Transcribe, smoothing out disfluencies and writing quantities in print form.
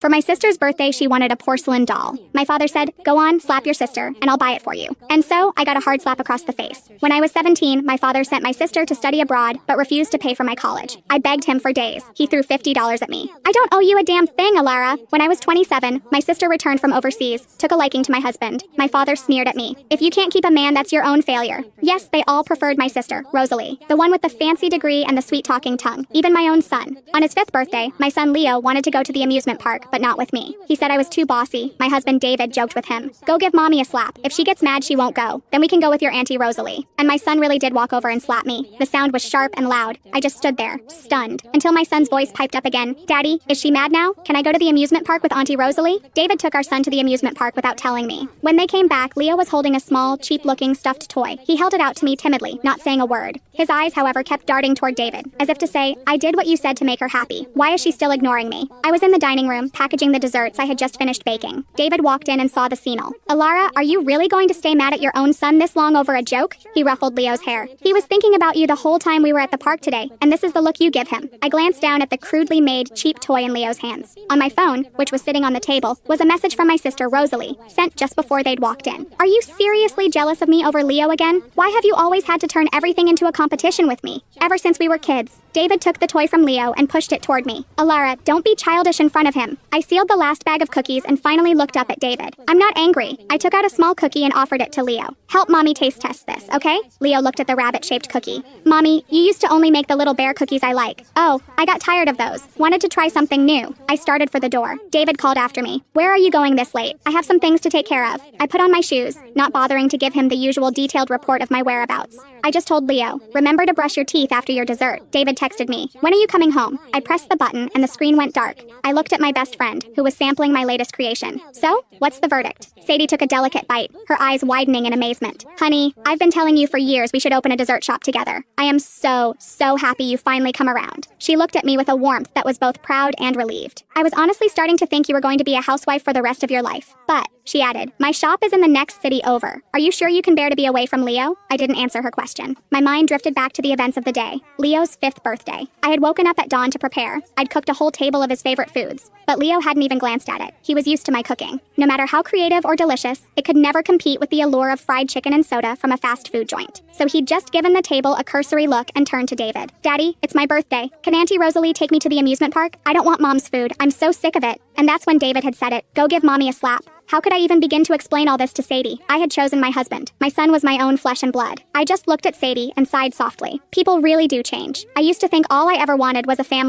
For my sister's birthday, she wanted a porcelain doll. My father said, "Go on, slap your sister, and I'll buy it for you." And so, I got a hard slap across the face. When I was 17, my father sent my sister to study abroad, but refused to pay for my college. I begged him for days. He threw $50 at me. "I don't owe you a damn thing, Alara." When I was 27, my sister returned from overseas, took a liking to my husband. My father sneered at me. "If you can't keep a man, that's your own failure." Yes, they all preferred my sister, Rosalie, the one with the fancy degree and the sweet-talking tongue. Even my own son. On his 5th birthday, my son Leo wanted to go to the amusement park, but not with me. He said I was too bossy. My husband David joked with him. "Go give mommy a slap. If she gets mad, she won't go. Then we can go with your auntie Rosalie." And my son really did walk over and slap me. The sound was sharp and loud. I just stood there, stunned, until my son's voice piped up again. "Daddy, is she mad now? Can I go to the amusement park with Auntie Rosalie?" David took our son to the amusement park without telling me. When they came back, Leo was holding a small, cheap-looking stuffed toy. He held it out to me timidly, not saying a word. His eyes, however, kept darting toward David, as if to say, "I did what you said to make her happy. Why is she still ignoring me?" I was in the dining room, packaging the desserts I had just finished baking. David walked in and saw the scene. "Alara, are you really going to stay mad at your own son this long over a joke?" He ruffled Leo's hair. "He was thinking about you the whole time we were at the park today, and this is the look you give him." I glanced down at the crudely made, cheap toy in Leo's hands. On my phone, which was sitting on the table, was a message from my sister Rosalie, sent just before they'd walked in. "Are you seriously jealous of me over Leo again? Why have you always had to turn everything into a competition with me? Ever since we were kids." David took the toy from Leo and pushed it toward me. "Alara, don't be childish in front of him." I sealed the last bag of cookies and finally looked up at David. "I'm not angry." I took out a small cookie and offered it to Leo. "Help mommy taste test this, okay?" Leo looked at the rabbit-shaped cookie. "Mommy, you used to only make the little bear cookies I like." "Oh, I got tired of those. Wanted to try something new." I started for the door. David called after me. "Where are you going this late? I have some things to take care of." I put on my shoes, not bothering to give him the usual detailed report of my whereabouts. I just told Leo, "Remember to brush your teeth after your dessert." David texted me, "When are you coming home?" I pressed the button and the screen went dark. I looked at my best friend, who was sampling my latest creation. "So, what's the verdict?" Sadie took a delicate bite, her eyes widening in amazement. "Honey, I've been telling you for years we should open a dessert shop together. I am so happy you finally come around." She looked at me with a warmth that was both proud and relieved. "I was honestly starting to think you were going to be a housewife for the rest of your life. But," she added, "my shop is in the next city over. Are you sure you can bear to be away from Leo?" I didn't answer her question. My mind drifted back to the events of the day. Leo's 5th birthday. I had woken up at dawn to prepare. I'd cooked a whole table of his favorite foods. But Leo hadn't even glanced at it. He was used to my cooking. No matter how creative or delicious, it could never compete with the allure of fried chicken and soda from a fast food joint. So he'd just given the table a cursory look and turned to David. "Daddy, it's my birthday. Can Auntie Rosalie take me to the amusement park? I don't want Mom's food. I'm so sick of it." And that's when David had said it. "Go give Mommy a slap." How could I even begin to explain all this to Sadie? I had chosen my husband. My son was my own flesh and blood. I just looked at Sadie and sighed softly. People really do change. I used to think all I ever wanted was a family